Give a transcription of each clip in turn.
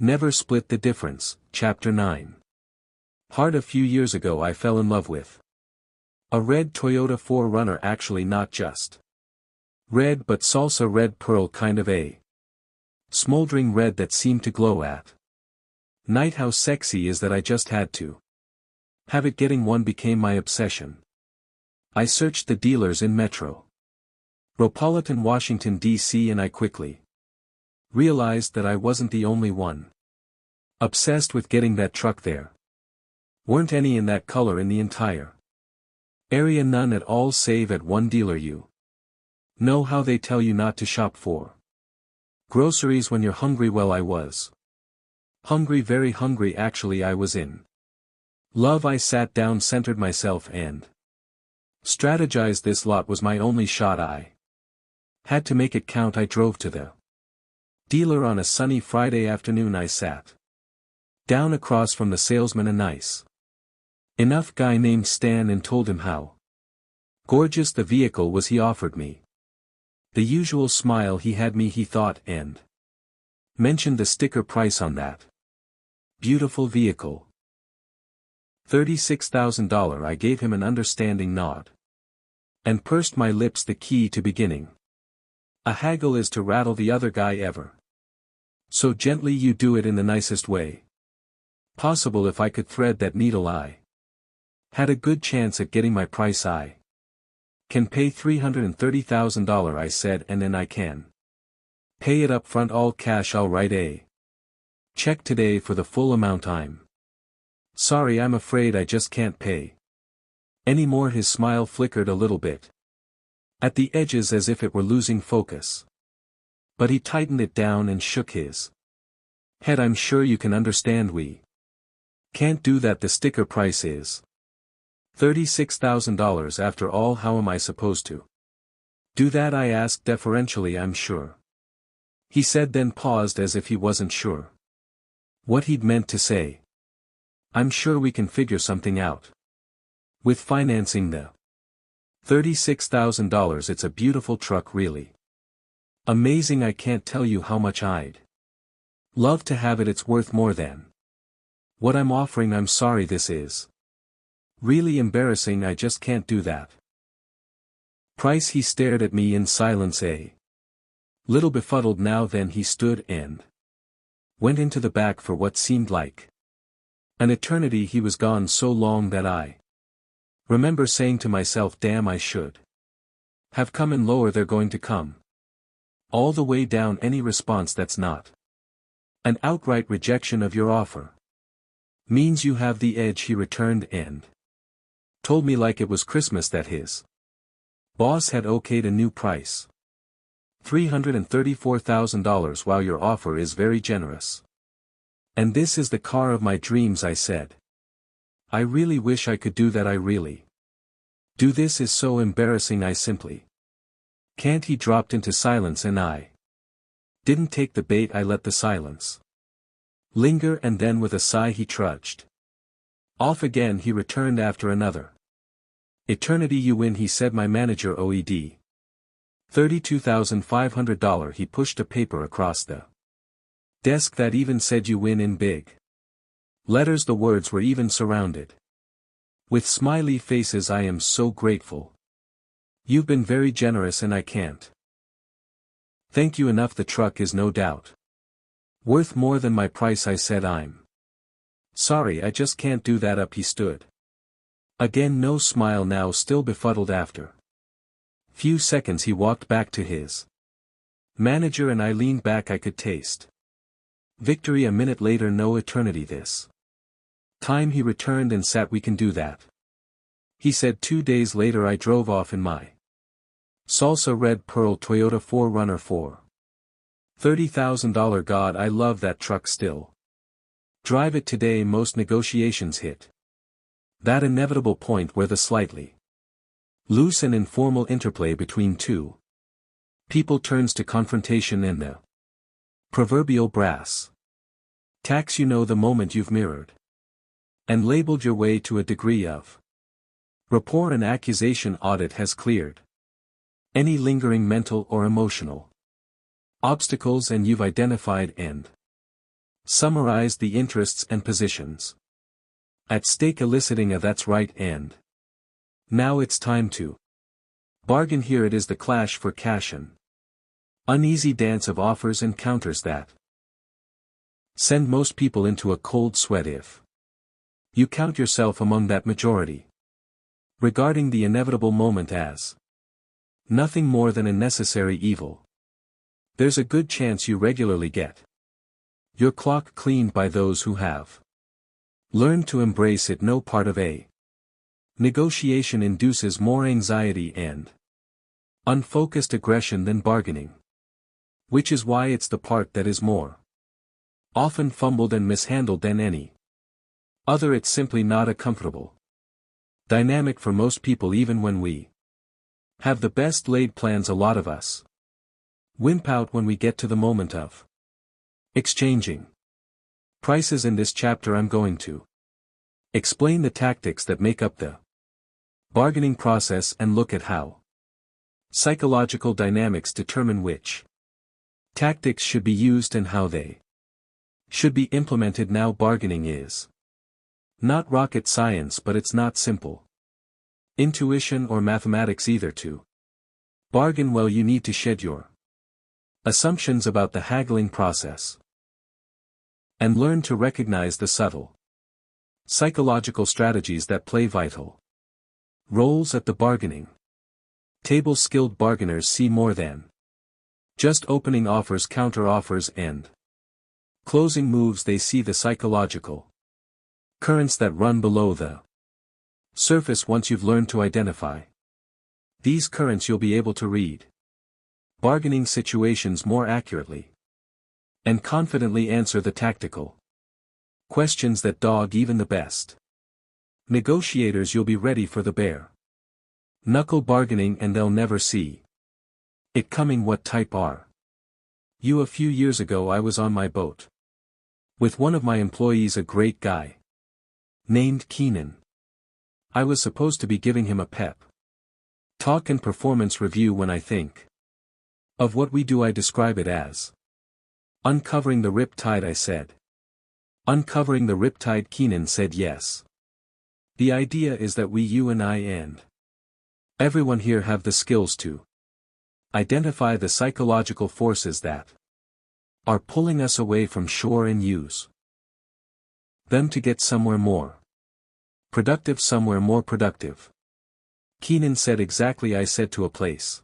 Never split the difference, Chapter 9. Hard a few years ago I fell in love with a red Toyota 4Runner, actually not just red but salsa red pearl kind of a smoldering red that seemed to glow at night. How sexy is that I just had to have it. Getting one became my obsession. I searched the dealers in metropolitan Washington, D.C., and I quickly realized that I wasn't the only one obsessed with getting that truck there. Weren't any in that color in the entire area, none at all save at one dealer. You know how they tell you not to shop for groceries when you're hungry? Well, I was hungry, very hungry actually. I was in love. I sat down, centered myself, and strategized. This lot was my only shot. I had to make it count. I drove to the dealer on a sunny Friday afternoon. I sat down across from the salesman, a nice enough guy named Stan, and told him how gorgeous the vehicle was. He offered me the usual smile. He had me, he thought, and mentioned the sticker price on that beautiful vehicle. $36,000. I gave him an understanding nod and pursed my lips. The key to beginning a haggle is to rattle the other guy ever so gently. You do it in the nicest way possible. If I could thread that needle, I had a good chance at getting my price. I can pay $330,000, I said, and then I can pay it up front, all cash. I'll write a check today for the full amount. I'm sorry, I'm afraid I just can't pay any more. His smile flickered a little bit at the edges as if it were losing focus, but he tightened it down and shook his head. I'm sure you can understand we can't do that. The sticker price is $36,000 after all. How am I supposed to do that? I asked deferentially. I'm sure, he said, then paused as if he wasn't sure what he'd meant to say. I'm sure we can figure something out with financing the $36,000. It's a beautiful truck, really amazing. I can't tell you how much I'd love to have it. It's worth more than what I'm offering. I'm sorry, this is really embarrassing. I just can't do that price. He stared at me in silence, a little befuddled now. Then he stood and went into the back for what seemed like an eternity. He was gone so long that I remember saying to myself, damn, I should have come in lower. They're going to come all the way down. Any response that's not an outright rejection of your offer means you have the edge. He returned and told me like it was Christmas that his boss had okayed a new price, $334,000. While your offer is very generous, and this is the car of my dreams, I said. I really wish I could do that. I really do. This is so embarrassing. I simply can't. He dropped into silence, and I didn't take the bait. I let the silence linger, and then with a sigh he trudged off again. He returned after another eternity. You win, he said. My manager OED $32,500. He pushed a paper across the desk that even said you win in big letters. The words were even surrounded with smiley faces. I am so grateful. You've been very generous, and I can't thank you enough. The truck is no doubt worth more than my price, I said. I'm sorry, I just can't do that. Up he stood again, no smile now, still befuddled. After few seconds he walked back to his manager, and I leaned back. I could taste victory. A minute later, no eternity this time, he returned and sat. We can do that, he said. 2 days later I drove off in my salsa red pearl Toyota 4Runner for $30,000. God, I love that truck still. Drive it today. Most negotiations hit that inevitable point where the slightly loose and informal interplay between two people turns to confrontation and the proverbial brass tacks. You know the moment you've mirrored and labeled your way to a degree of rapport. An accusation audit has cleared any lingering mental or emotional obstacles, and you've identified and Summarize the interests and positions. At stake eliciting a that's right and. Now it's time to bargain. Here it is, the clash for cash, an uneasy dance of offers and counters that send most people into a cold sweat if you count yourself among that majority. Regarding the inevitable moment as nothing more than a necessary evil, there's a good chance you regularly get your clock cleaned by those who have learned to embrace it. No part of a negotiation induces more anxiety and unfocused aggression than bargaining, which is why it's the part that is more often fumbled and mishandled than any other. It's simply not a comfortable dynamic for most people. Even when we have the best laid plans, a lot of us wimp out when we get to the moment of exchanging prices. In this chapter I'm going to explain the tactics that make up the bargaining process and look at how psychological dynamics determine which tactics should be used and how they should be implemented. Now, bargaining is not rocket science, but it's not simple intuition or mathematics either. To bargain well, you need to shed your assumptions about the haggling process and learn to recognize the subtle psychological strategies that play vital roles at the bargaining table. Skilled bargainers see more than just opening offers, counter offers, and closing moves. They see the psychological currents that run below the surface. Once you've learned to identify these currents, you'll be able to read bargaining situations more accurately and confidently answer the tactical questions that dog even the best negotiators. You'll be ready for the bare knuckle bargaining, and they'll never see it coming. What type are you? A few years ago I was on my boat with one of my employees, a great guy named Keenan. I was supposed to be giving him a pep talk and performance review. When I think of what we do, I describe it as uncovering the riptide. I said, uncovering the riptide. Keenan said yes. The idea is that we, you and I and everyone here, have the skills to identify the psychological forces that are pulling us away from shore and use them to get somewhere more productive, somewhere more productive. Keenan said exactly. I said, to a place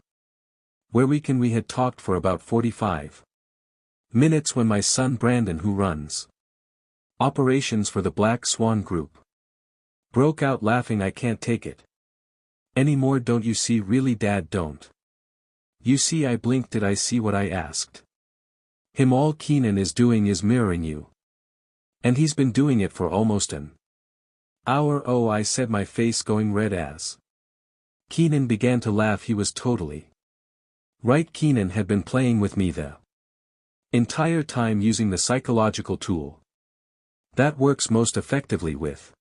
where we can. We had talked for about 45 minutes when my son Brandon, who runs operations for the Black Swan Group, broke out laughing. I can't take it anymore. Don't you see? Really, Dad, don't you see? I blinked. Did I see what I asked him? All Keenan is doing is mirroring you. And he's been doing it for almost an hour. Oh, I said, my face going red as Keenan began to laugh. He was totally right. Keenan had been playing with me the entire time, using the psychological tool that works most effectively with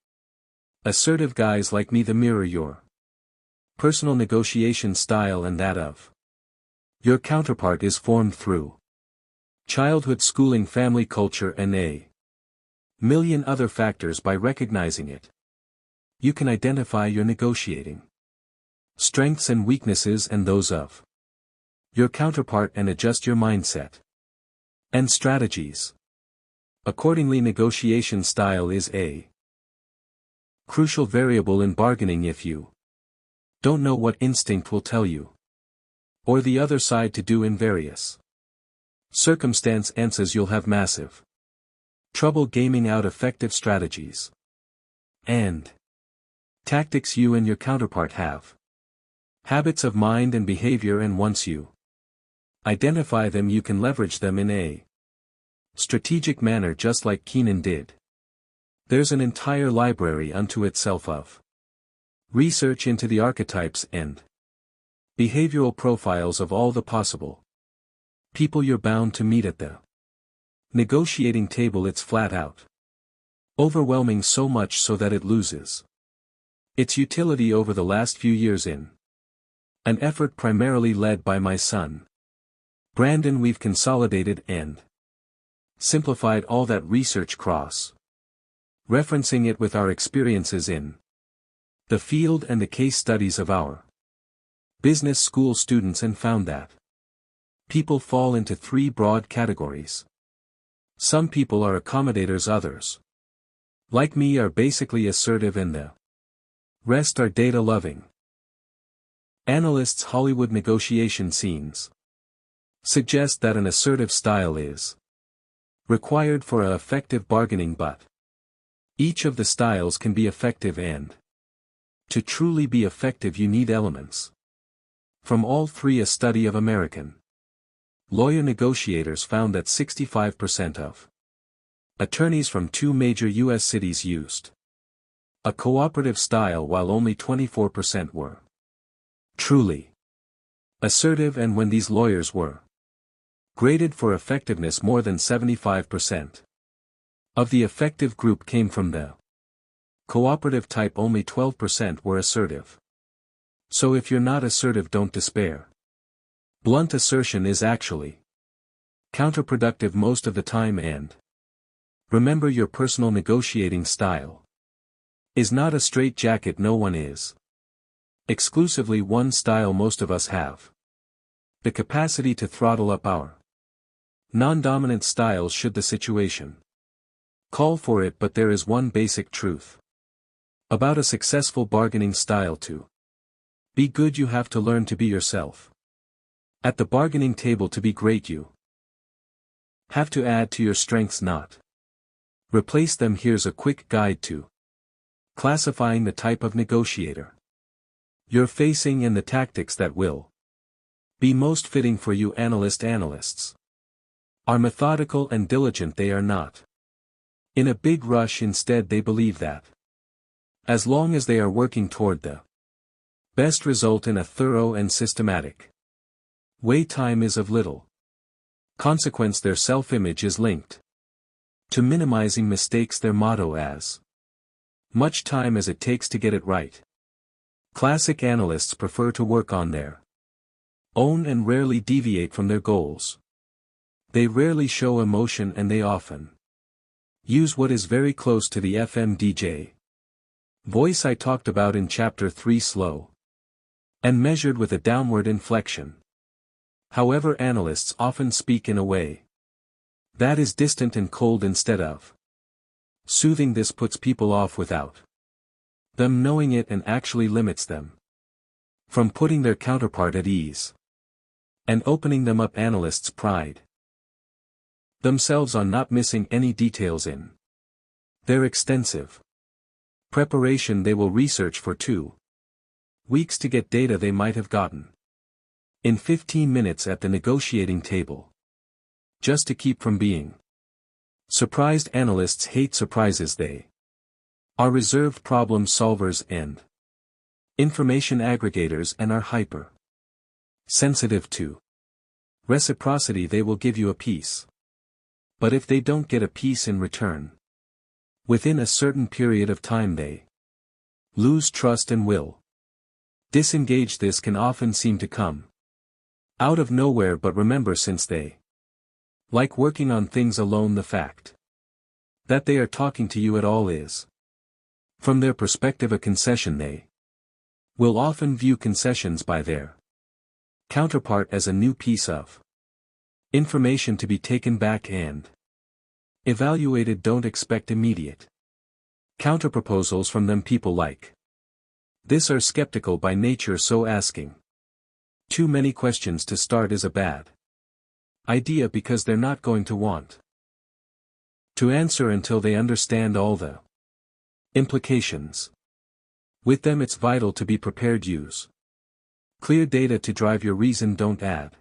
assertive guys like me. The mirror your personal negotiation style and that of your counterpart is formed through childhood schooling, family culture, and a million other factors. By recognizing it, you can identify your negotiating strengths and weaknesses and those of your counterpart and adjust your mindset and strategies accordingly. Negotiation style is a crucial variable in bargaining. If you don't know what instinct will tell you or the other side to do in various circumstances, you'll have massive trouble gaming out effective strategies and tactics. You and your counterpart have habits of mind and behavior, and once you identify them, you can leverage them in a strategic manner, just like Keenan did. There's an entire library unto itself of research into the archetypes and behavioral profiles of all the possible people you're bound to meet at the negotiating table. It's flat out overwhelming, so much so that it loses its utility. Over the last few years, in an effort primarily led by my son Brandon, we've consolidated and simplified all that research referencing it with our experiences in the field and the case studies of our business school students, and found that people fall into three broad categories. Some people are accommodators, others, like me, are basically assertive, and the rest are data-loving analysts. Hollywood negotiation scenes suggest that an assertive style is required for an effective bargaining, but each of the styles can be effective, and to truly be effective you need elements from all three. A study of American lawyer negotiators found that 65% of attorneys from two major U.S. cities used a cooperative style, while only 24% were truly assertive, and when these lawyers were graded for effectiveness, more than 75% of the effective group came from the cooperative type. Only 12% were assertive. So if you're not assertive, don't despair. Blunt assertion is actually counterproductive most of the time, and remember, your personal negotiating style is not a straitjacket. No one is exclusively one style. Most of us have the capacity to throttle up our non-dominant styles should the situation call for it. But there is one basic truth about a successful bargaining style: to be good, you have to learn to be yourself. At the bargaining table, to be great, you have to add to your strengths, not replace them. Here's a quick guide to classifying the type of negotiator you're facing and the tactics that will be most fitting for you. Analysts are methodical and diligent. They are not in a big rush. Instead, they believe that as long as they are working toward the best result in a thorough and systematic way, time is of little consequence. Their self-image is linked to minimizing mistakes. Their motto: as much time as it takes to get it right. Classic analysts prefer to work on their own and rarely deviate from their goals. They rarely show emotion, and they often use what is very close to the FMDJ voice I talked about in Chapter 3, slow and measured with a downward inflection. However, analysts often speak in a way that is distant and cold instead of soothing. This puts people off without them knowing it, and actually limits them from putting their counterpart at ease and opening them up. Analysts pride themselves on not missing any details in their extensive preparation. They will research for 2 weeks to get data they might have gotten in 15 minutes at the negotiating table, just to keep from being surprised. Analysts hate surprises. They are reserved problem solvers and information aggregators, and are hyper sensitive to reciprocity. They will give you a piece, but if they don't get a piece in return within a certain period of time, they lose trust and will disengage. This can often seem to come out of nowhere, but remember, since they like working on things alone, the fact that they are talking to you at all is, from their perspective, a concession. They will often view concessions by their counterpart as a new piece of information to be taken back and evaluated. Don't expect immediate counterproposals from them. People like this are skeptical by nature, so asking too many questions to start is a bad idea, because they're not going to want to answer until they understand all the implications. With them, it's vital to be prepared. Use clear data to drive your reason. Don't add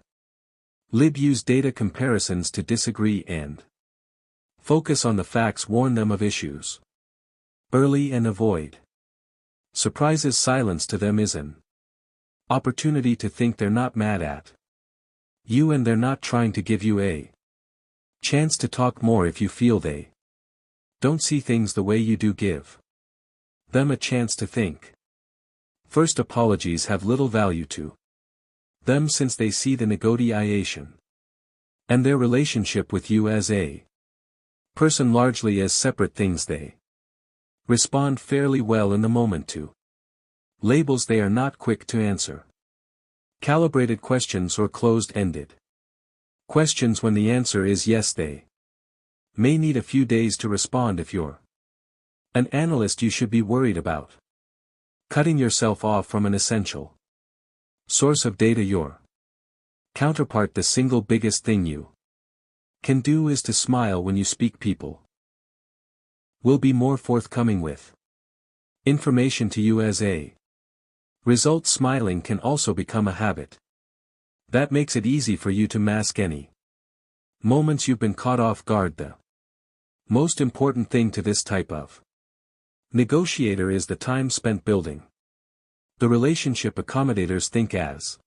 lib. Use data comparisons to disagree and focus on the facts. Warn them of issues early and avoid surprises. Silence to them is an opportunity to think they're not mad at you, and they're not trying to give you a chance to talk more. If you feel they don't see things the way you do, give them a chance to think first. Apologies have little value to them, since they see the negotiation and their relationship with you as a Person largely as separate things they respond fairly well in the moment to labels they are not quick to answer. Calibrated questions or closed-ended questions when the answer is yes they may need a few days to respond. If you're an analyst, you should be worried about cutting yourself off from an essential source of data. Your counterpart, the single biggest thing you can do is to smile when you speak. People will be more forthcoming with information to you as a result. Smiling can also become a habit that makes it easy for you to mask any moments you've been caught off guard. The most important thing to this type of negotiator is the time spent building the relationship. Accommodators think as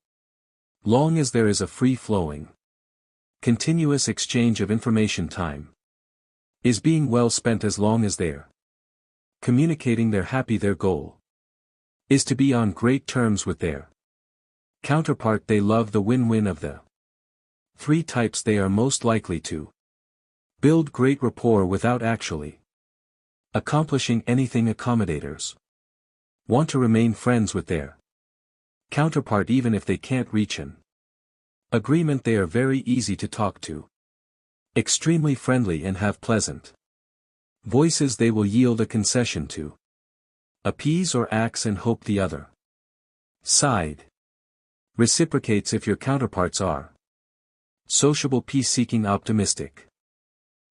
long as there is a free-flowing, continuous exchange of information, time is being well spent. As long as they're communicating they're happy, their goal is to be on great terms with their counterpart. They love the win-win. Of the three types, they are most likely to build great rapport without actually accomplishing anything. Accommodators want to remain friends with their counterpart even if they can't reach an agreement. They are very easy to talk to, extremely friendly, and have pleasant voices. They will yield a concession to appease or axe and hope the other side reciprocates. If your counterparts are sociable, peace-seeking, optimistic,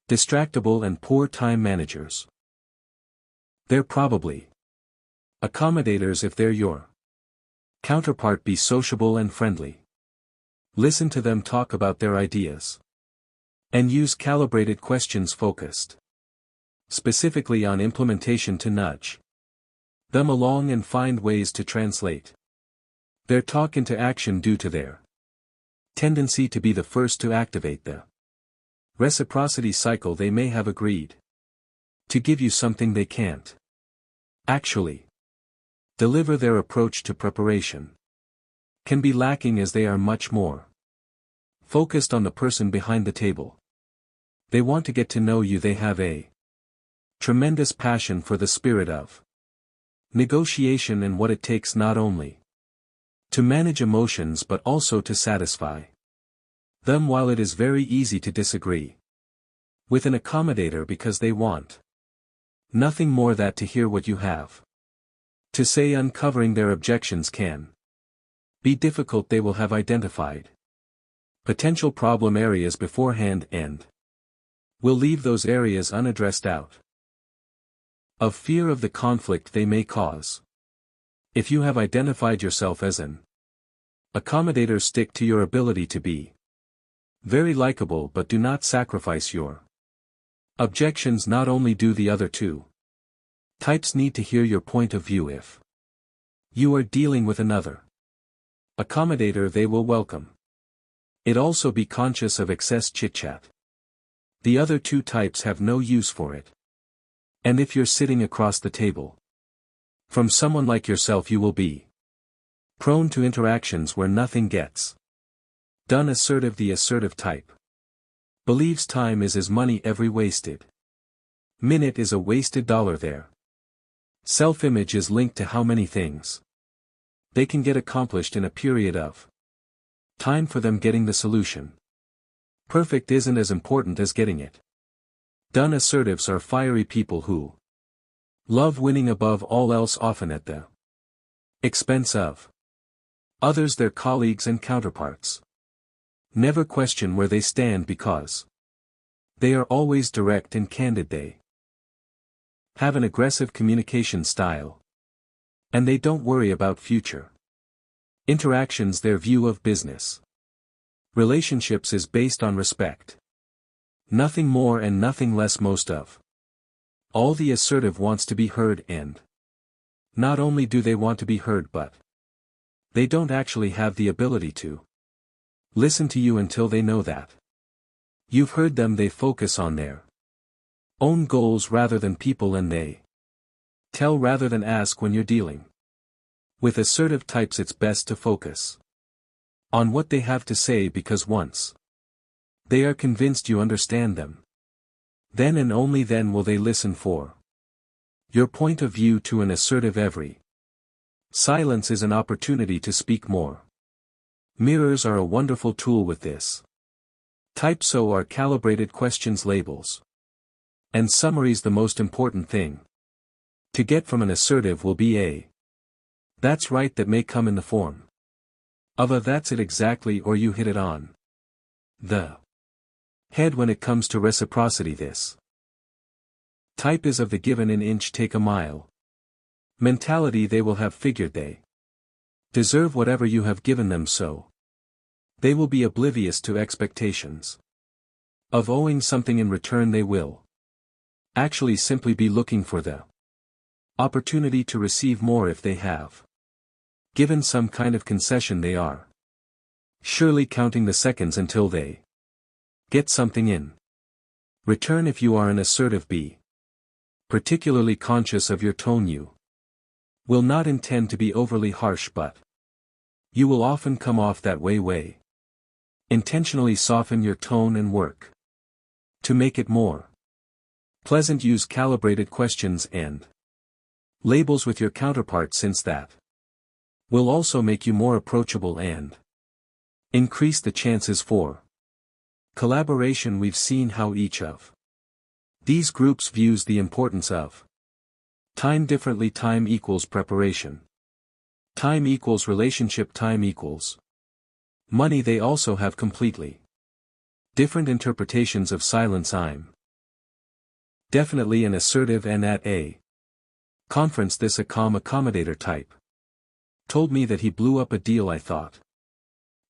distractible, and poor time managers, they're probably accommodators. If they're your counterpart, be sociable and friendly. Listen to them talk about their ideas and use calibrated questions focused specifically on implementation to nudge them along and find ways to translate their talk into action. Due to their tendency to be the first to activate the reciprocity cycle, they may have agreed to give you something they can't actually deliver. Their approach to preparation can be lacking as they are much more focused on the person behind the table. They want to get to know you. They have a tremendous passion for the spirit of negotiation and what it takes not only to manage emotions but also to satisfy them. While it is very easy to disagree with an accommodator because they want nothing more than to hear what you have to say, uncovering their objections can be difficult. They will have identified potential problem areas beforehand and will leave those areas unaddressed out of fear of the conflict they may cause. If you have identified yourself as an accommodator, stick to your ability to be very likable, but do not sacrifice your objections. Not only do the other two types need to hear your point of view, if you are dealing with another accommodator, they will welcome it. Also be conscious of excess chit-chat. The other two types have no use for it. And if you're sitting across the table from someone like yourself, you will be prone to interactions where nothing gets done. Assertive. The assertive type believes time is as money. Every wasted minute is a wasted dollar. Their self-image is linked to how many things they can get accomplished in a period of time. For them, getting the solution perfect isn't as important as getting it done. Assertives are fiery people who love winning above all else, often at the expense of others. Their colleagues and counterparts never question where they stand because they are always direct and candid. They have an aggressive communication style, and they don't worry about future interactions. Their view of business relationships is based on respect, nothing more and nothing less. Most of all, the assertive wants to be heard, and not only do they want to be heard, but they don't actually have the ability to listen to you until they know that you've heard them. They focus on their own goals rather than people, and they tell rather than ask. When you're dealing with assertive types, it's best to focus on what they have to say, because once they are convinced you understand them, Then and only then will they listen for your point of view. To an assertive, every silence is an opportunity to speak more. Mirrors are a wonderful tool with this type. So are calibrated questions, labels, and summaries. The most important thing to get from an assertive will be a "that's right" that may come in the form of a "that's it exactly," or "you hit it on the head." When it comes to reciprocity, this type is of the given an inch take a mile mentality. They will have figured they deserve whatever you have given them, so they will be oblivious to expectations of owing something in return. They will actually simply be looking for the opportunity to receive more. If they have given some kind of concession, they are surely counting the seconds until they get something in return. If you are an assertive, be particularly conscious of your tone. You will not intend to be overly harsh, but you will often come off that way. Intentionally soften your tone and work to make it more pleasant. Use calibrated questions and labels with your counterpart, since that will also make you more approachable and increase the chances for collaboration. We've seen how each of these groups views the importance of time differently. Time equals preparation. Time equals relationship. Time equals money. They also have completely different interpretations of silence. I'm definitely an assertive, and at a conference this a calm accommodator type told me that he blew up a deal. I thought,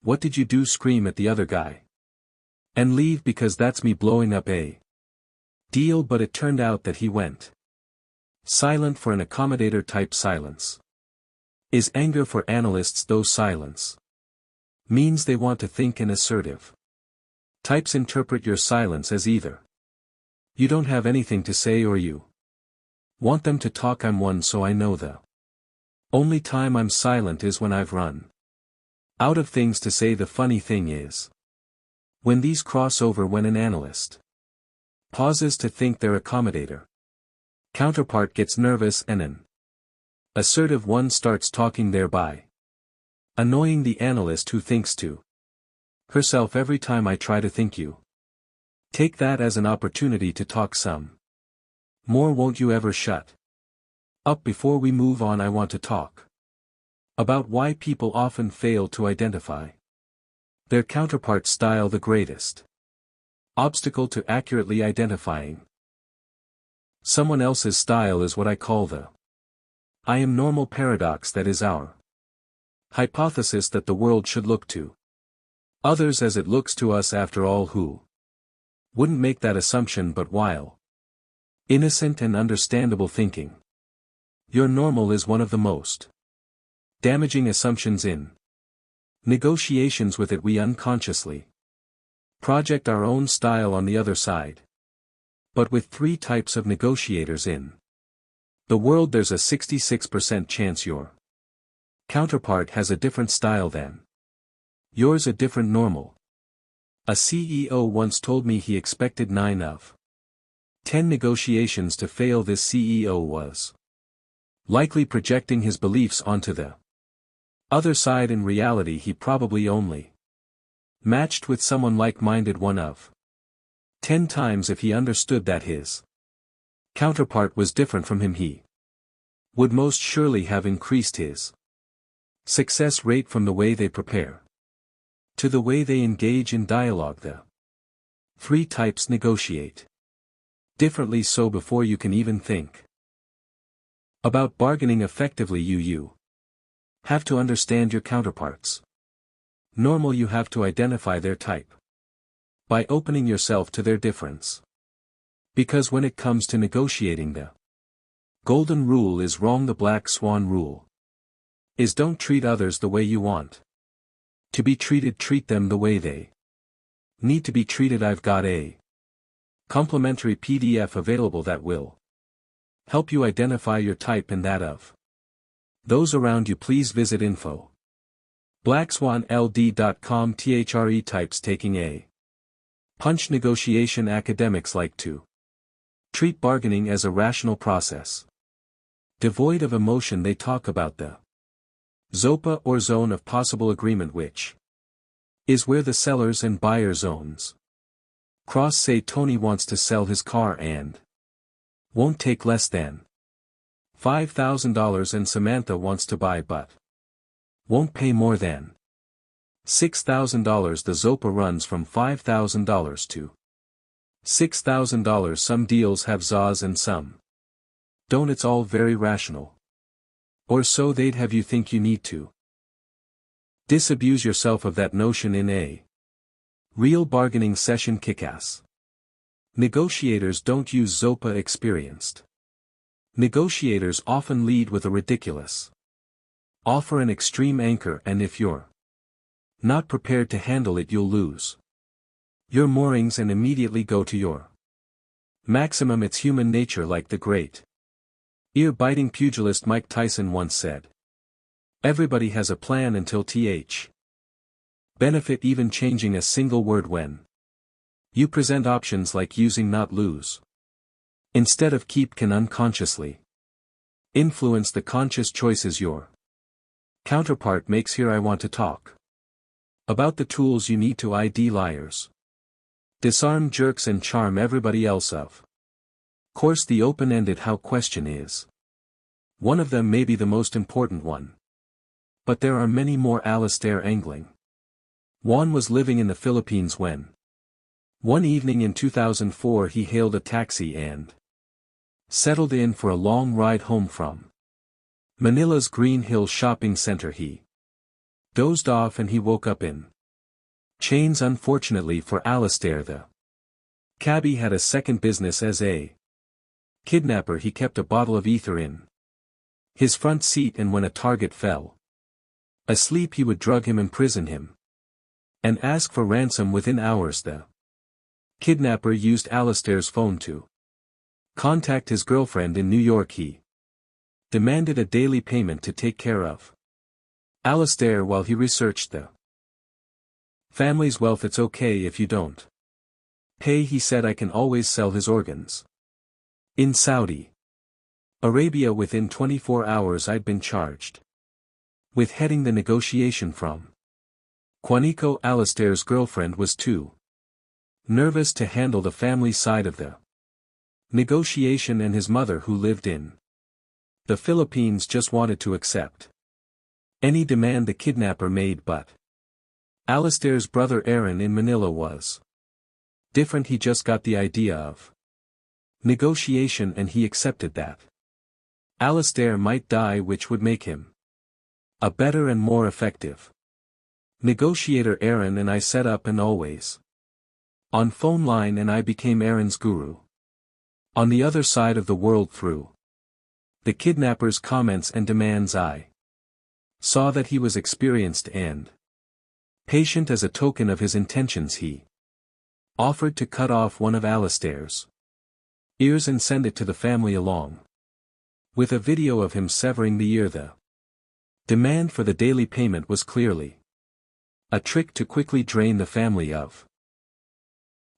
what did you do? Scream at the other guy and leave, because that's me blowing up a deal. But it turned out that he went silent. For an accommodator type, silence is anger. For analysts, though, silence means they want to think. And assertive types interpret your silence as either you don't have anything to say or you want them to talk. I'm one, so I know the only time I'm silent is when I've run out of things to say. The funny thing is, when these cross over, when an analyst pauses to think, their accommodator counterpart gets nervous and an assertive one starts talking, thereby annoying the analyst, who thinks to herself, every time I try to think, you take that as an opportunity to talk some more. Won't you ever shut up? Before we move on, I want to talk about why people often fail to identify their counterpart style. The greatest obstacle to accurately identifying someone else's style is what I call the I am normal paradox. That is our hypothesis that the world should look to others as it looks to us. After all, who wouldn't make that assumption? But while innocent and understandable, thinking you're normal is one of the most damaging assumptions in negotiations. With it, we unconsciously project our own style on the other side. But with three types of negotiators in the world, there's a 66% chance your counterpart has a different style than yours, a different normal. A CEO once told me he expected 9 of 10 negotiations to fail. This CEO was likely projecting his beliefs onto the other side. In reality, he probably only matched with someone like-minded 1 of 10 times. If he understood that his counterpart was different from him, he would most surely have increased his success rate. From the way they prepare to the way they engage in dialogue, the three types negotiate differently. So before you can even think about bargaining effectively, you have to understand your counterparts. Normal, you have to identify their type by opening yourself to their difference. Because when it comes to negotiating, the golden rule is wrong. The black swan rule is don't treat others the way you want to be treated. Treat them the way they need to be treated. I've got a complimentary PDF available that will help you identify your type and that of those around you. Please visit info.blackswanld.com. THRE types taking a punch negotiation. Academics like to Treat bargaining as a rational process. Devoid of emotion, they talk about the ZOPA or zone of possible agreement, which is where the sellers and buyer zones cross. Say Tony wants to sell his car and won't take less than $5,000, and Samantha wants to buy but won't pay more than $6,000. The ZOPA runs from $5,000 to $6,000. Some deals have ZAs and some don't. It's all very rational. Or so they'd have you think. You need to disabuse yourself of that notion in a real bargaining session. Kickass negotiators don't use ZOPA. Experienced negotiators often lead with a ridiculous offer, an extreme anchor, and if you're not prepared to handle it, you'll lose your moorings and immediately go to your maximum. It's human nature, like the great ear-biting pugilist Mike Tyson once said. Everybody has a plan until th benefit even changing a single word. When you present options like using not lose instead of keep, can unconsciously influence the conscious choices your counterpart makes. Here I want to talk about the tools you need to ID liars, disarm jerks, and charm everybody else. Of course, the open-ended how question is one of them, maybe the most important one. But there are many more. Alistair Angling. Juan was living in the Philippines when one evening in 2004 he hailed a taxi and settled in for a long ride home from Manila's Green Hills shopping center. He dozed off and he woke up in chains. Unfortunately for Alistair, the cabbie had a second business as a kidnapper. He kept a bottle of ether in his front seat, and when a target fell asleep he would drug him, imprison him, and ask for ransom. Within hours the kidnapper used Alistair's phone to contact his girlfriend in New York. He demanded a daily payment to take care of Alistair while he researched the family's wealth. It's okay if you don't pay, he said. I can always sell his organs in Saudi Arabia. Within 24 hours I'd been charged with heading the negotiation from Quantico. Alistair's girlfriend was too nervous to handle the family side of the negotiation, and his mother, who lived in the Philippines, just wanted to accept any demand the kidnapper made. But Alistair's brother Aaron in Manila was different. He just got the idea of negotiation and he accepted that Alistair might die, which would make him a better and more effective negotiator. Aaron and I set up an always on phone line, and I became Aaron's guru on the other side of the world. Through the kidnapper's comments and demands, I saw that he was experienced and patient. As a token of his intentions, he offered to cut off one of Alistair's ears and send it to the family along with a video of him severing the ear. The demand for the daily payment was clearly a trick to quickly drain the family of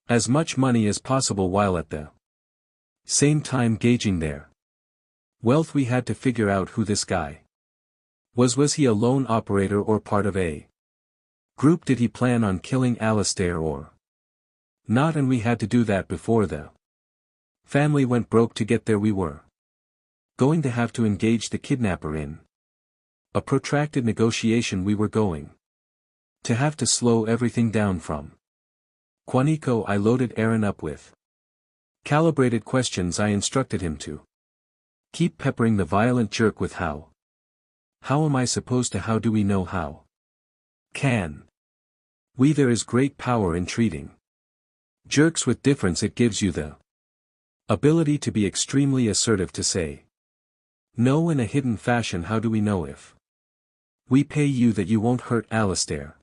as much money as possible, while at the same time gauging their wealth. We had to figure out who this guy was. Was he a lone operator or part of a group? Did he plan on killing Alistair or not? And we had to do that before the family went broke. To get there, we were going to have to engage the kidnapper in a protracted negotiation. We were going to have to slow everything down from Quantico. I loaded Aaron up with calibrated questions. I instructed him to keep peppering the violent jerk with how am I supposed to? How do we know? How can we? There is great power in treating jerks with difference. It gives you the ability to be extremely assertive, to say no in a hidden fashion. How do we know if we pay you that you won't hurt Alistair?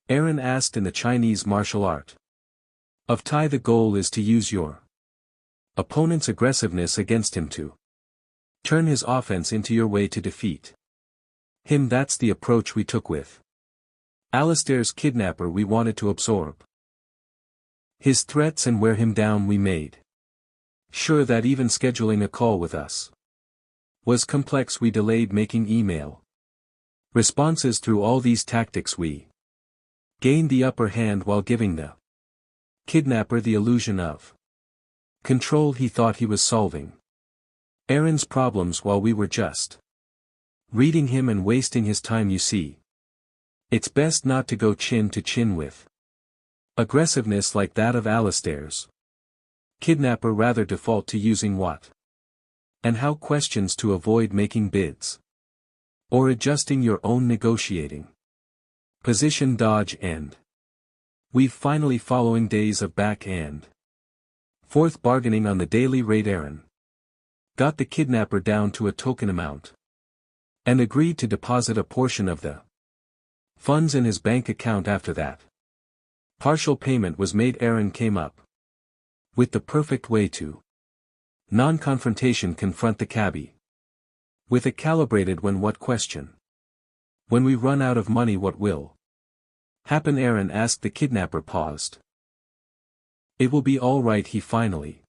Aaron asked in the Chinese martial art of Thai. The goal is to use your opponent's aggressiveness against him to turn his offense into your way to defeat him. That's the approach we took with Alistair's kidnapper. We wanted to absorb his threats and wear him down. We made Sure that even scheduling a call with us was complex. We delayed making email responses. Through all these tactics we gained the upper hand while giving the kidnapper the illusion of control. He thought he was solving Aaron's problems while we were just reading him and wasting his time. You see, it's best not to go chin to chin with aggressiveness like that of Alistair's kidnapper. Rather default to using what and how questions to avoid making bids or adjusting your own negotiating position. Dodge and weave finally following days of back and forth bargaining on the daily rate. Aaron got the kidnapper down to a token amount and agreed to deposit a portion of the funds in his bank account. After that partial payment was made, Aaron came up with the perfect way to non-confrontation confront the cabbie with a calibrated when what question. When we run out of money, what will happen? Aaron asked. The kidnapper paused. It will be all right, he finally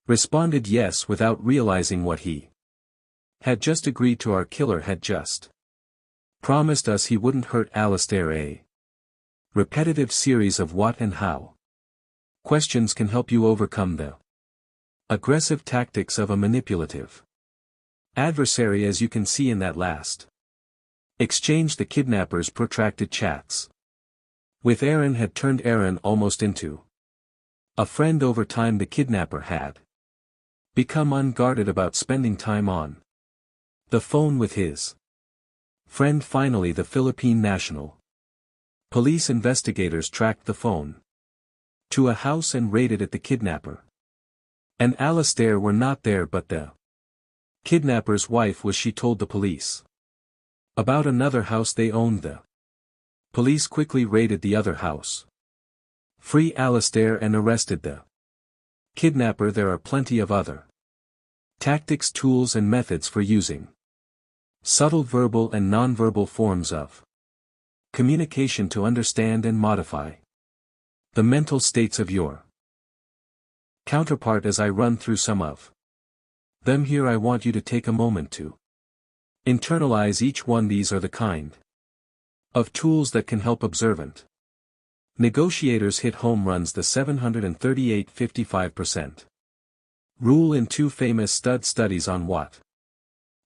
responded. Yes, without realizing what he had just agreed to. Our killer had just promised us he wouldn't hurt Alistair. A repetitive series of what and how questions can help you overcome the aggressive tactics of a manipulative adversary. As you can see in that last exchange, the kidnapper's protracted chats with Aaron had turned Aaron almost into a friend. Over time the kidnapper had become unguarded about spending time on the phone with his friend. Finally the Philippine National Police investigators tracked the phone to a house and raided it. The kidnapper and Alistair were not there, but the kidnapper's wife was. She told the police about another house they owned. The police quickly raided the other house, free Alistair and arrested the kidnapper. There are plenty of other tactics, tools and methods for using subtle verbal and nonverbal forms of communication to understand and modify the mental states of your counterpart. As I run through some of them here, I want you to take a moment to internalize each one. These are the kind of tools that can help observant negotiators hit home runs. The 738-55% rule in two famous stud studies on what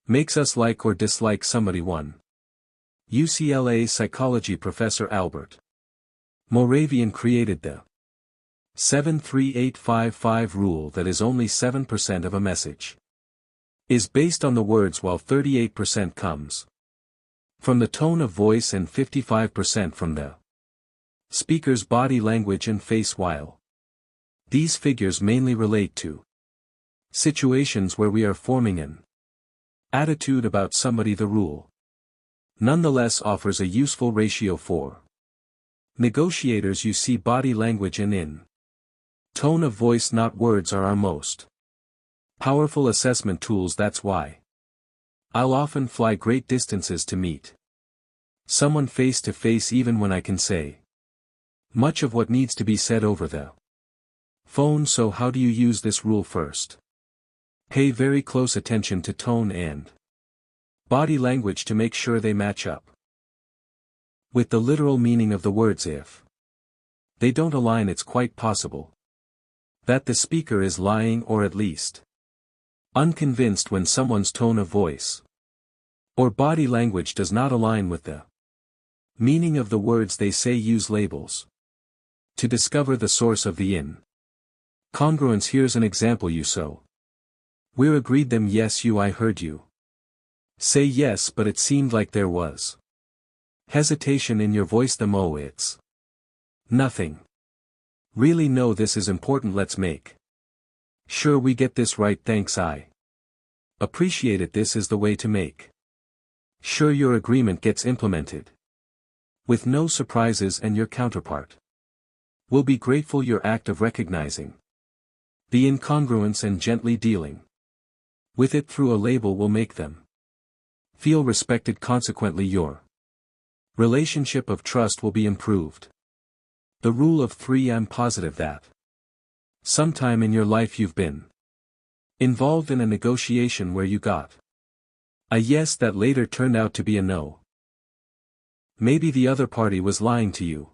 makes us like or dislike somebody. 1. UCLA psychology professor Albert Moravian created the 73855 rule that is only 7% of a message is based on the words, while 38% comes from the tone of voice and 55% from the speaker's body language and face. While these figures mainly relate to situations where we are forming an attitude about somebody, the rule nonetheless offers a useful ratio for negotiators. You see, body language and in tone of voice, not words, are our most powerful assessment tools. That's why I'll often fly great distances to meet someone face to face, even when I can say much of what needs to be said over the phone. So how do you use this rule? First, pay very close attention to tone and body language to make sure they match up with the literal meaning of the words. If they don't align, it's quite possible that the speaker is lying, or at least unconvinced. When someone's tone of voice or body language does not align with the meaning of the words they say, use labels to discover the source of the incongruence. Here's an example. You so we're agreed them. Yes, I heard you say yes, but it seemed like there was hesitation in your voice. Them, oh, it's nothing. Really, no, this is important. Let's make sure we get this right. Thanks, I appreciate it. This is the way to make sure your agreement gets implemented with no surprises, and your counterpart will be grateful. Your act of recognizing the incongruence and gently dealing with it through a label will make them feel respected. Consequently, your relationship of trust will be improved. The rule of 3. I'm positive that sometime in your life you've been Involved in a negotiation where you got a yes that later turned out to be a no. Maybe the other party was lying to you.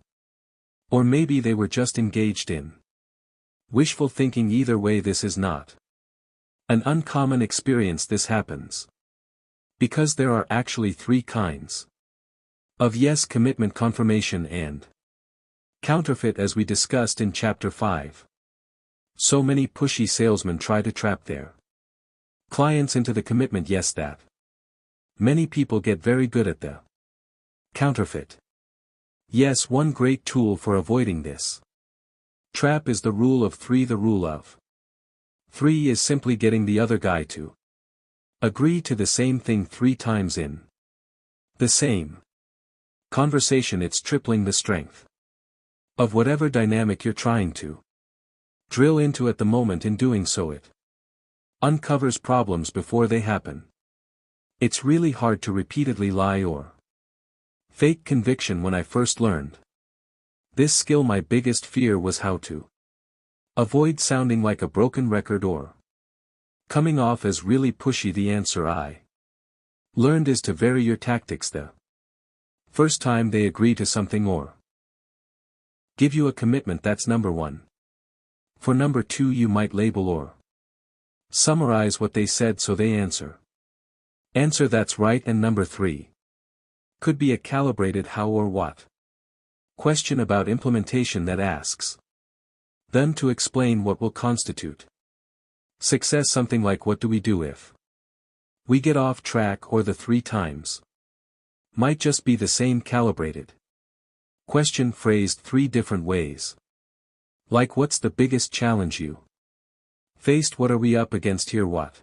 Or maybe they were just engaged in wishful thinking. Either way, this is not an uncommon experience. This happens because there are actually three kinds of yes: commitment, confirmation, and counterfeit, as we discussed in Chapter 5. So many pushy salesmen try to trap their clients into the commitment yes that many people get very good at the counterfeit yes. One great tool for avoiding this trap is the rule of three. The rule of three is simply getting the other guy to agree to the same thing 3 times in the same conversation. It's tripling the strength of whatever dynamic you're trying to drill into at the moment. In doing so, it uncovers problems before they happen. It's really hard to repeatedly lie or fake conviction. When I first learned this skill, my biggest fear was how to avoid sounding like a broken record or coming off as really pushy. The answer I learned is to vary your tactics the first time they agree to something or give you a commitment. That's number 1. For number 2, you might label or summarize what they said so they answer that's right. And number 3 could be a calibrated how or what question about implementation that asks them to explain what will constitute success. Something like, what do we do if we get off track? Or the 3 times might just be the same calibrated question phrased 3 different ways. Like, what's the biggest challenge you faced? What are we up against here? What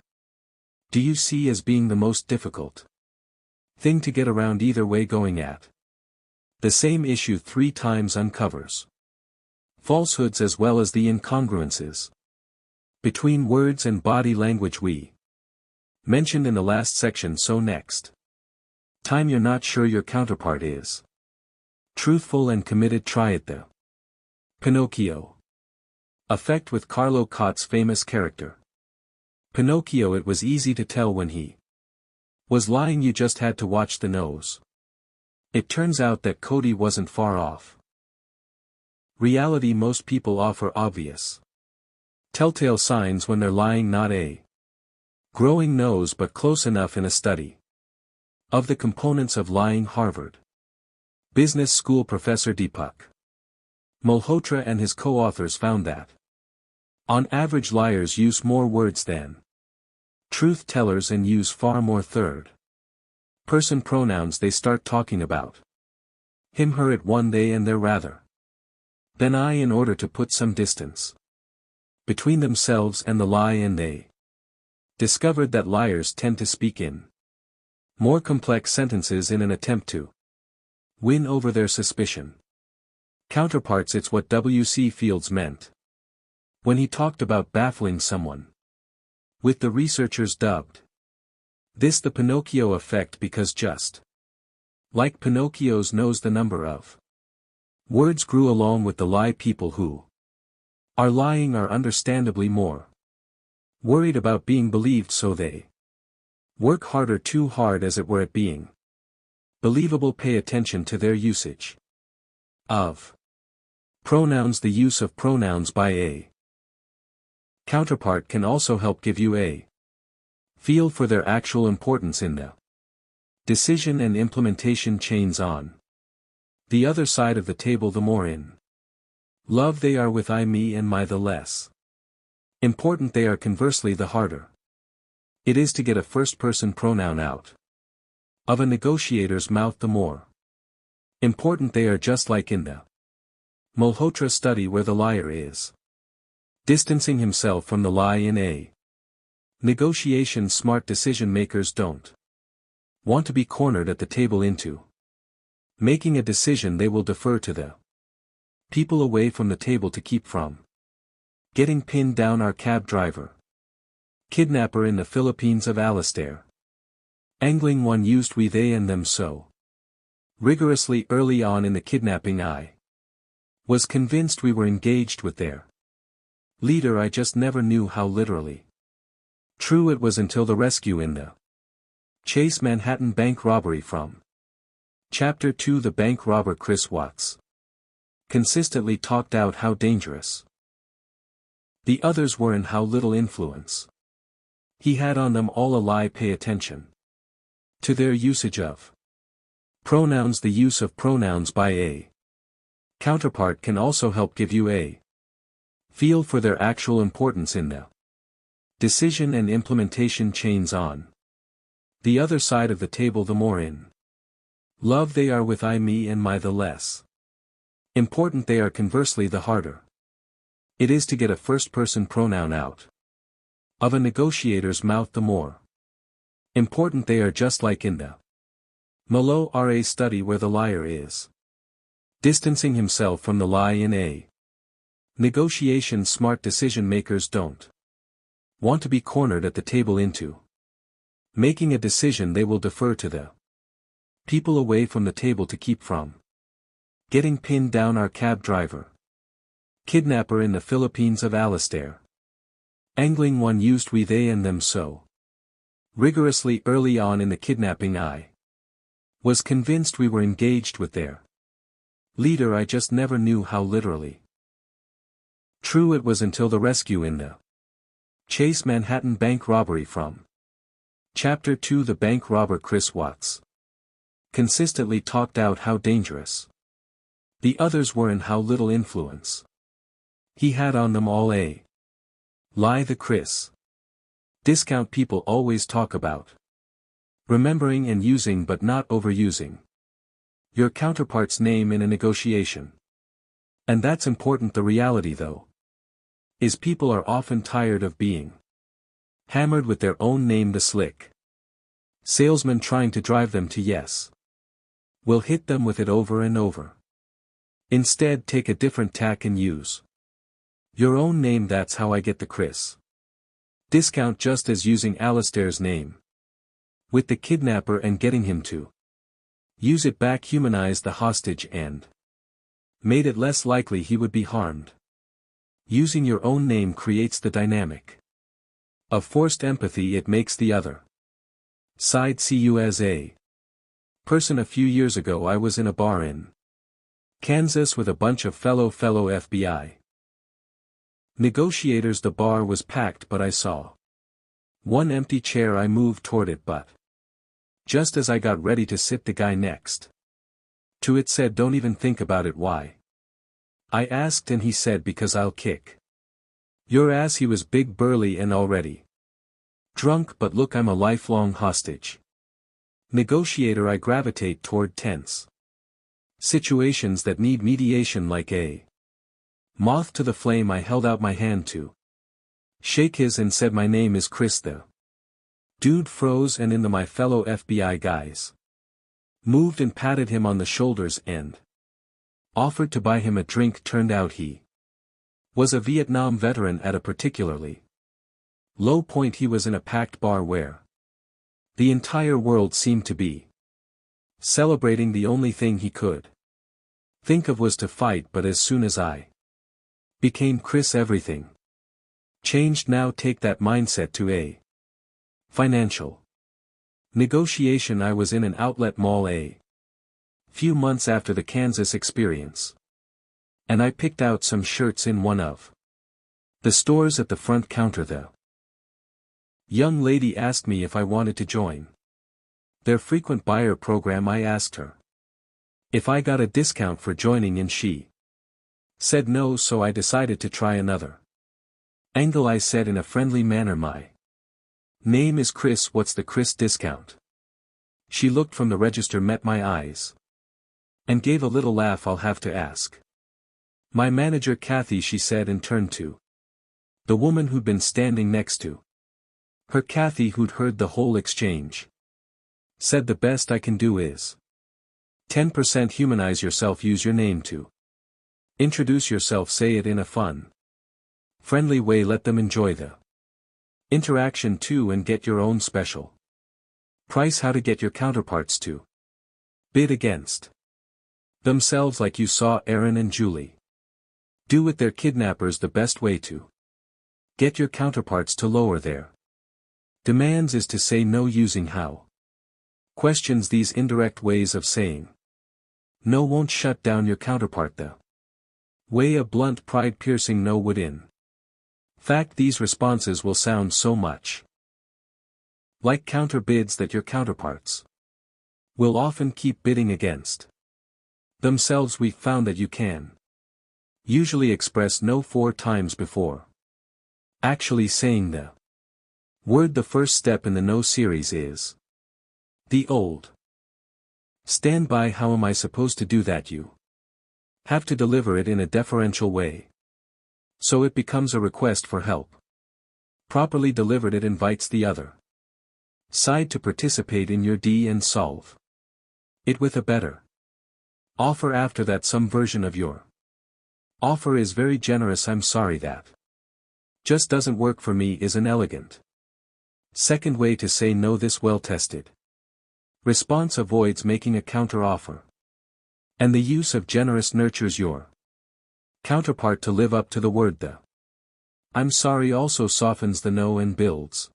do you see as being the most difficult thing to get around? Either way, going at the same issue 3 times uncovers falsehoods as well as the incongruences between words and body language we mentioned in the last section. So next time you're not sure your counterpart is truthful and committed, try it the Pinocchio effect with Carlo Cott's famous character Pinocchio. It was easy to tell when he was lying. You just had to watch the nose. It turns out that Cody wasn't far off reality. Most people offer obvious telltale signs when they're lying, not a growing nose but close enough. In a study of the components of lying, Harvard Business School professor Deepak Malhotra and his co-authors found that on average liars use more words than truth tellers and use far more third-person pronouns. They start talking about him, her, it, one, they and their rather than I in order to put some distance between themselves and the lie. And they discovered that liars tend to speak in more complex sentences in an attempt to win over their suspicion counterparts. It's what W.C. Fields meant when he talked about baffling someone with the researchers dubbed this the Pinocchio effect, because just like Pinocchio's nose, the number of words grew along with the lie. People who are lying are understandably more worried about being believed, so they work harder, too hard as it were, at being believable. Pay attention to their usage of pronouns. The use of pronouns by a counterpart can also help give you a feel for their actual importance in the decision and implementation chains on the other side of the table. The more in love they are with I, me and my, the less important they are. Conversely, the harder it is to get a first-person pronoun out of a negotiator's mouth, the more important they are. Just like in the Malhotra study, where the liar is distancing himself from the lie in a negotiation. Smart decision makers don't want to be cornered at the table into making a decision. They will defer to the people away from the table to keep from getting pinned down. Our cab driver kidnapper in the Philippines of Alistair Angling one used we, they and them so rigorously early on in the kidnapping. I was convinced we were engaged with their leader. I just never knew how literally True, it was until the rescue in the Chase Manhattan bank robbery from Chapter 2. The bank robber Chris Voss consistently talked out how dangerous the others were and how little influence he had on them all. A lie. Pay attention to their usage of pronouns. The use of pronouns by a counterpart can also help give you a feel for their actual importance in the decision and implementation chains on the other side of the table. The more in love they are with I, me and my, the less important they are. Conversely, the harder it is to get a first-person pronoun out of a negotiator's mouth, the more important they are. Just like in the Mallow study, where the liar is distancing himself from the lie in a negotiation. Smart decision makers don't want to be cornered at the table into making a decision. They will defer to the people away from the table to keep from getting pinned down. Our cab driver kidnapper in the Philippines of Alistair Angling one used we, they and them so rigorously early on in the kidnapping. I was convinced we were engaged with their leader. I just never knew how literally true it was until the rescue in the Chase Manhattan bank robbery from Chapter 2. The bank robber Chris Voss consistently talked out how dangerous the others were and how little influence he had on them all. A lie. The Chris discount people always talk about remembering and using but not overusing your counterpart's name in a negotiation. And that's important. The reality, though, is people are often tired of being hammered with their own name. The slick salesman trying to drive them to yes will hit them with it over and over. Instead, take a different tack and use your own name. That's how I get the Chris discount, just as using Alistair's name with the kidnapper and getting him to use it back humanized the hostage and made it less likely he would be harmed. Using your own name creates the dynamic of forced empathy. It makes the other side see you as a person. A few years ago I was in a bar in Kansas with a bunch of fellow FBI negotiators. The bar was packed, but I saw one empty chair. I moved toward it, but just as I got ready to sit, the guy next to it said, "Don't even think about it." Why? I asked, and he said, "Because I'll kick your ass." He was big, burly, and already drunk. But look, I'm a lifelong hostage negotiator. I gravitate toward tense situations that need mediation. Like a moth to the flame, I held out my hand to shake his and said, "My name is Chris." The dude froze, and my fellow FBI guys moved and patted him on the shoulders and offered to buy him a drink. Turned out he was a Vietnam veteran. At a particularly low point, he was in a packed bar where the entire world seemed to be celebrating. The only thing he could think of was to fight. But as soon as I became Chris, everything changed. Now take that mindset to a financial negotiation. I was in an outlet mall a few months after the Kansas experience, and I picked out some shirts in one of the stores. At the front counter, the young lady asked me if I wanted to join their frequent buyer program. I asked her if I got a discount for joining, and she said no, so I decided to try another angle. I said in a friendly manner, "My name is Chris. What's the Chris discount?" She looked from the register, met my eyes, and gave a little laugh. "I'll have to ask my manager, Kathy," she said, and turned to the woman who'd been standing next to her. Kathy, who'd heard the whole exchange, said, "The best I can do is 10% humanize yourself. Use your name to introduce yourself. Say it in a fun, friendly way. Let them enjoy the interaction too, and get your own special price." How to get your counterparts to bid against themselves, like you saw Aaron and Julie do with their kidnappers. The best way to get your counterparts to lower their Demands is to say no using how. Questions these indirect ways of saying no won't shut down your counterpart the way a blunt pride-piercing no would in fact these responses will sound so much like counter bids that your counterparts will often keep bidding against themselves. We've found that you can usually express no 4 times before actually saying the word. The first step in the no series is the old stand by. How am I supposed to do that? You have to deliver it in a deferential way, so it becomes a request for help. Properly delivered, it invites the other side to participate in your D and solve it with a better offer. After that, some version of your offer is very generous. I'm sorry, that just doesn't work for me is an elegant second way to say no. This well-tested response avoids making a counter-offer, and the use of generous nurtures your counterpart to live up to the word. The I'm sorry also softens the no and builds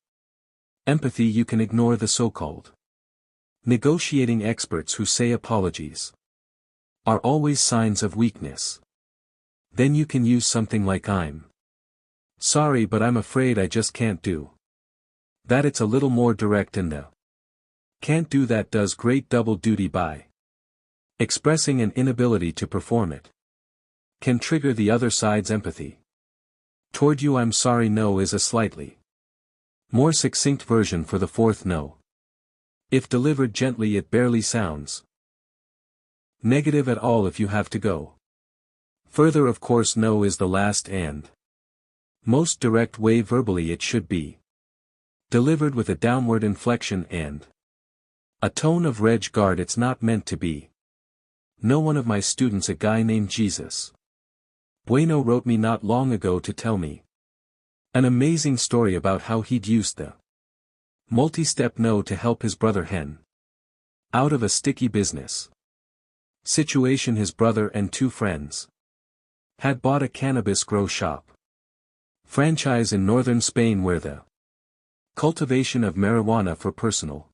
empathy. You can ignore the so-called negotiating experts who say apologies are always signs of weakness. Then you can use something like I'm sorry but I'm afraid I just can't do that. It's a little more direct, and the can't do that does great double duty by expressing an inability to perform it. Can trigger the other side's empathy toward you. I'm sorry no is a slightly more succinct version for the fourth no. If delivered gently, it barely sounds negative at all. If you have to go further, of course, no is the last and most direct way. Verbally, it should be delivered with a downward inflection and a tone of reg guard. It's not meant to be no. One of my students, a guy named Jesus Bueno, wrote me not long ago to tell me an amazing story about how he'd used the multi-step no to help his brother Hen out of a sticky business situation. His brother and 2 friends had bought a cannabis grow shop franchise in northern Spain where the cultivation of marijuana for personal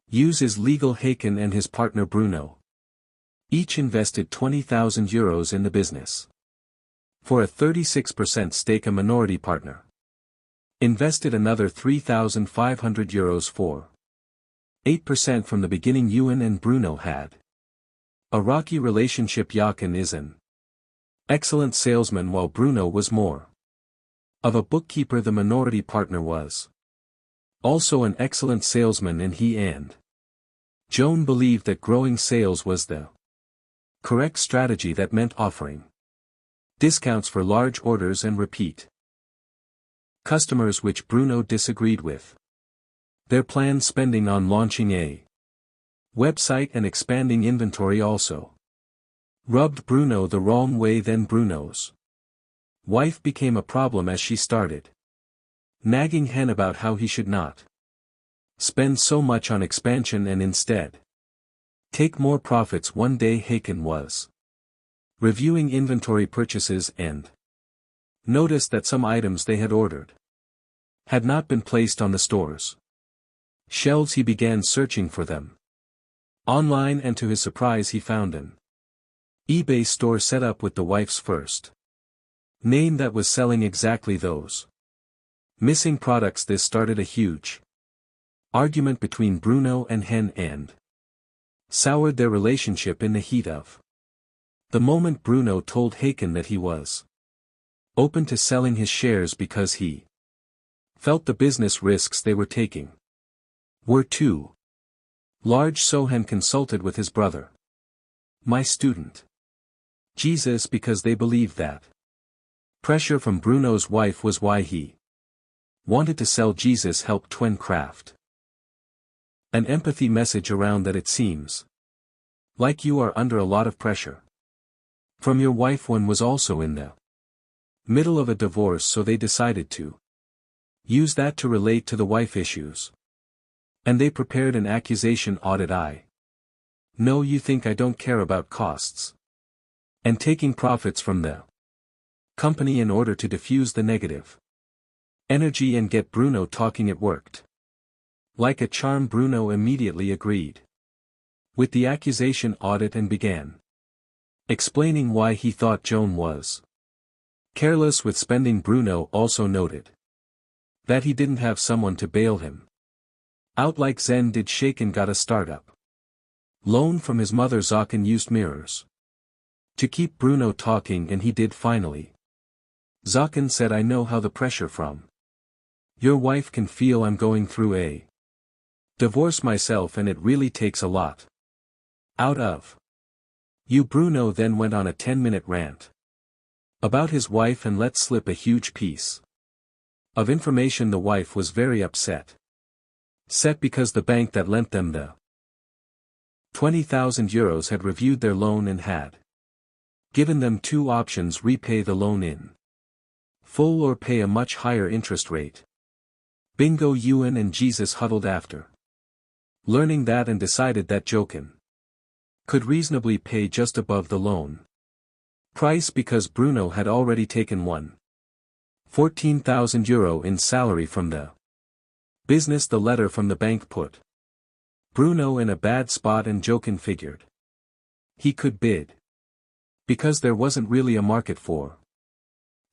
use is legal. Haken and his partner Bruno each invested €20,000 in the business. For a 36% stake, a minority partner invested another €3,500 for 8% from the beginning. Ewan and Bruno had a rocky relationship. Jochen is an excellent salesman while Bruno was more of a bookkeeper. The minority partner was also an excellent salesman, and he and Joan believed that growing sales was the correct strategy. That meant offering discounts for large orders and repeat customers, which Bruno disagreed with. Their planned spending on launching a website and expanding inventory also rubbed Bruno the wrong way. Then Bruno's wife became a problem as she started nagging Hen about how he should not spend so much on expansion and instead take more profits. One day Haken was reviewing inventory purchases and noticed that some items they had ordered had not been placed on the store's shelves. He began searching for them online, and to his surprise he found an eBay store set up with the wife's first name that was selling exactly those missing products. This started a huge argument between Bruno and Hen and soured their relationship in the heat of the moment. Bruno told Haken that he was open to selling his shares because he felt the business risks they were taking were too large. So Hen consulted with his brother, my student Jesus, because they believed that pressure from Bruno's wife was why he wanted to sell. Jesus helped Twen craft an empathy message around that. It seems like you are under a lot of pressure from your wife. One was also in the middle of a divorce, so they decided to use that to relate to the wife issues. And they prepared an accusation audit. I know you think I don't care about costs and taking profits from the company in order to diffuse the negative energy and get Bruno talking. It worked. Like a charm, Bruno immediately agreed. With the accusation audit and began explaining why he thought Joan was careless with spending. Bruno also noted that he didn't have someone to bail him out like Zen did. Shaken got a startup loan from his mother. Zaken used mirrors to keep Bruno talking, and he did finally. Zaken said, I know how the pressure from your wife can feel. I'm going through a divorce myself, and it really takes a lot out of you. Bruno then went on a 10-minute rant about his wife and let slip a huge piece of information. The wife was very upset because the bank that lent them the 20,000 euros had reviewed their loan and had given them two options: repay the loan in full or pay a much higher interest rate. Bingo. Ewan and Jesus huddled after learning that and decided that Jochen could reasonably pay just above the loan price because Bruno had already taken 14,000 euro in salary from the business. The letter from the bank put Bruno in a bad spot, and Jochen figured he could bid because there wasn't really a market for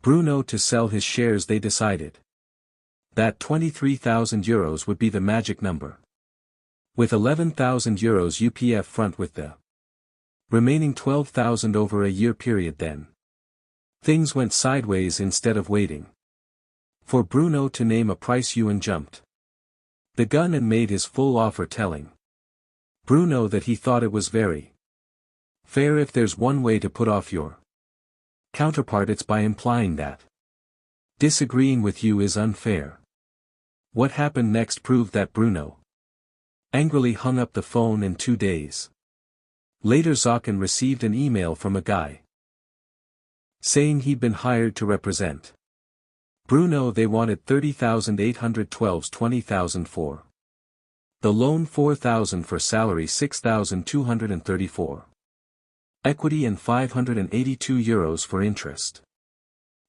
Bruno to sell his shares. They decided that 23,000 euros would be the magic number, with 11,000 euros UPF front with the remaining 12,000 over a year period. Then things went sideways. Instead of waiting for Bruno to name a price, Ewan jumped the gun and made his full offer, telling Bruno that he thought it was very fair. If there's one way to put off your counterpart, it's by implying that disagreeing with you is unfair. What happened next proved that Bruno angrily hung up the phone. In 2 days later, Zaken received an email from a guy saying he'd been hired to represent Bruno. They wanted 30,812, 20,000 for the loan, 4,000 for salary, 6,234 equity, and 582 euros for interest.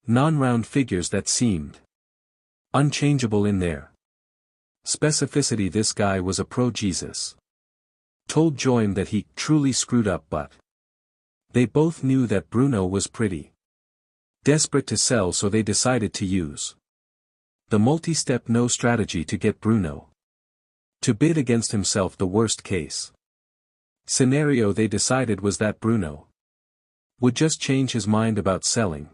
Non-round figures that seemed unchangeable in their specificity. This guy was a pro. Jesus told Joan that he truly screwed up, but they both knew that Bruno was pretty desperate to sell, so they decided to use the multi-step no strategy to get Bruno to bid against himself. The worst case scenario they decided was that Bruno would just change his mind about selling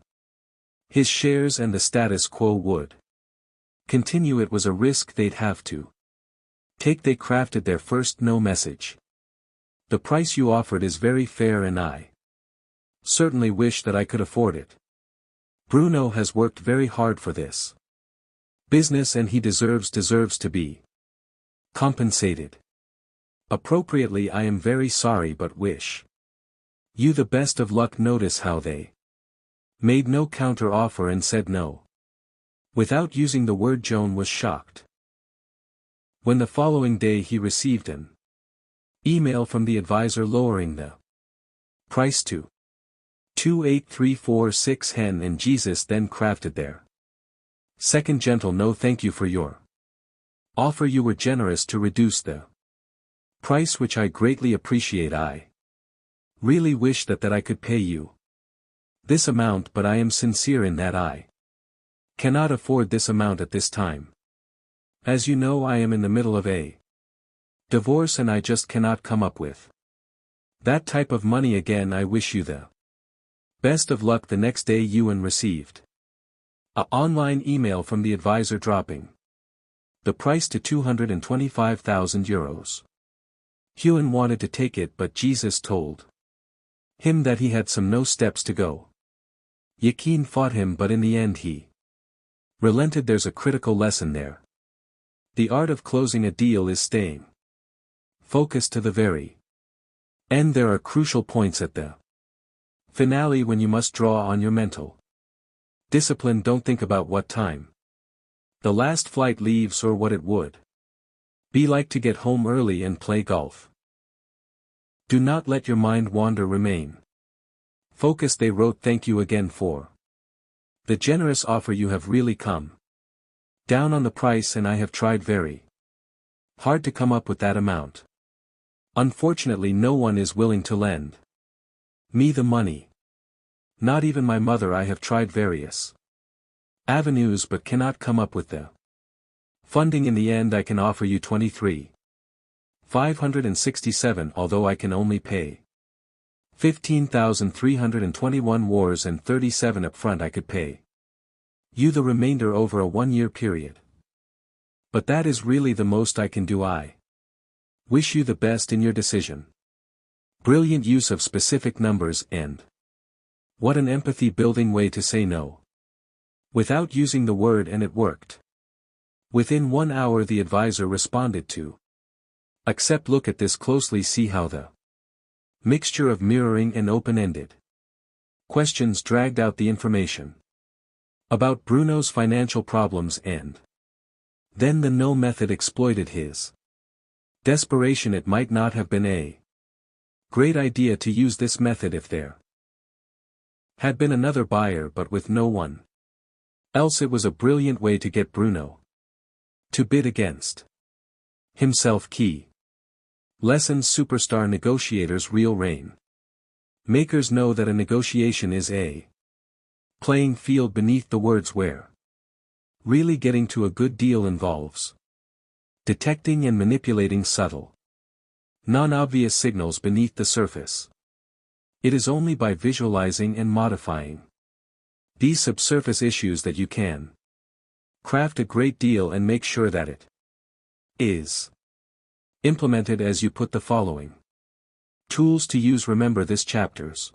his shares and the status quo would continue. It was a risk they'd have to take. They crafted their first no message. The price you offered is very fair, and I certainly wish that I could afford it. Bruno has worked very hard for this business, and he deserves to be compensated appropriately. I am very sorry, but wish you the best of luck. Notice how they made no counter offer and said no without using the word. Joan was shocked when the following day he received an email from the advisor lowering the price to 28,346 hen, and Jesus then crafted their second gentle no thank you for your offer. You were generous to reduce the price, which I greatly appreciate. I really wish that I could pay you this amount, but I am sincere in that I cannot afford this amount at this time. As you know, I am in the middle of a divorce and I just cannot come up with that type of money again. I wish you the best of luck. The next day Ewan received an online email from the advisor dropping the price to 225,000 euros. Ewan wanted to take it, but Jesus told him that he had some no steps to go. Yakin fought him, but in the end he relented. There's a critical lesson there. The art of closing a deal is staying focused to the very end. There are crucial points at the finale when you must draw on your mental discipline. Don't think about what time the last flight leaves or what it would be like to get home early and play golf. Do not let your mind wander. Remain focused. They wrote, thank you again for the generous offer. You have really come down on the price, and I have tried very Hard to come up with that amount. Unfortunately no one is willing to lend me the money. Not even my mother. I have tried various avenues but cannot come up with the funding. In the end I can offer you 23,567, although I can only pay 15,321 wars and 37 up front. I could pay you the remainder over a 1-year period. But that is really the most I can do. I wish you the best in your decision. Brilliant use of specific numbers, and what an empathy-building way to say no without using the word, and it worked. Within 1 hour the advisor responded to accept. Look at this closely. See how the mixture of mirroring and open-ended questions dragged out the information about Bruno's financial problems, and then the no method exploited his desperation. It might not have been a great idea to use this method if there had been another buyer, but with no one else it was a brilliant way to get Bruno to bid against himself. Key lessons: superstar negotiators, real rain makers know that a negotiation is a playing field beneath the words, where really getting to a good deal involves detecting and manipulating subtle, non-obvious signals beneath the surface. It is only by visualizing and modifying these subsurface issues that you can craft a great deal and make sure that it is implemented as you put the following tools to use. Remember this chapter's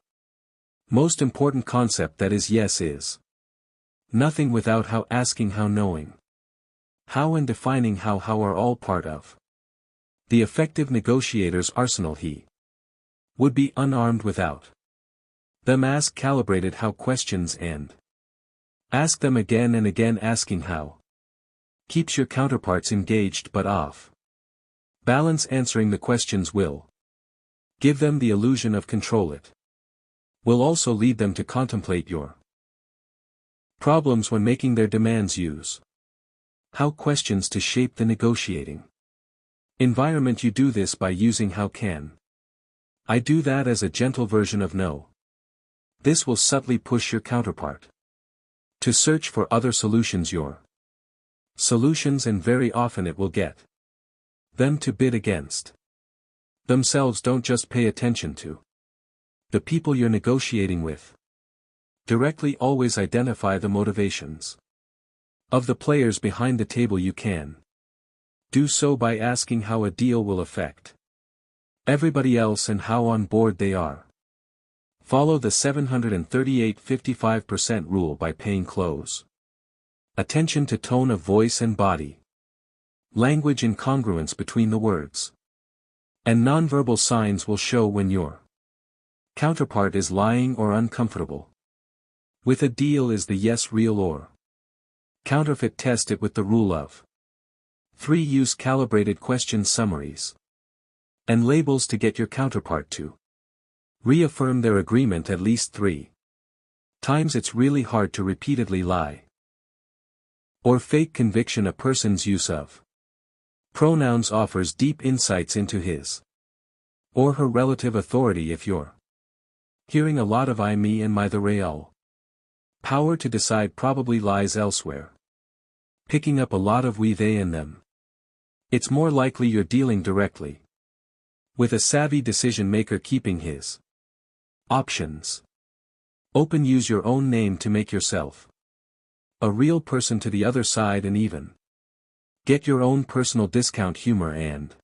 most important concept, that is, yes is nothing without how. Asking how, knowing how, and defining how are all part of the effective negotiator's arsenal. He would be unarmed without them. Ask calibrated how questions and ask them again and again. Asking how keeps your counterparts engaged but off balance. Answering the questions will give them the illusion of control. It will also lead them to contemplate your problems when making their demands. Use how questions to shape the negotiating environment. You do this by using how can I do that as a gentle version of no. This will subtly push your counterpart to search for other solutions, your solutions, and very often it will get them to bid against themselves. Don't just pay attention to the people you're negotiating with. Directly always identify the motivations of the players behind the table. You can do so by asking how a deal will affect everybody else and how on board they are. Follow the 738-55% rule by paying close attention to tone of voice and body language. Incongruence between the words and nonverbal signs will show when your counterpart is lying or uncomfortable with a deal. Is the yes real or counterfeit? Test it with the rule of 3. Use calibrated question summaries and labels to get your counterpart to reaffirm their agreement at least 3 times. It's really hard to repeatedly lie or fake conviction. A person's use of pronouns offers deep insights into his or her relative authority. If you're hearing a lot of I, me, and my, the real power to decide probably lies elsewhere. Picking up a lot of we, they, and them, it's more likely you're dealing directly with a savvy decision maker keeping his options open. Use your own name to make yourself a real person to the other side, and even get your own personal discount. Humor and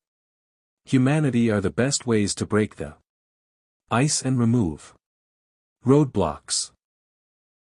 humanity are the best ways to break the ice and remove roadblocks.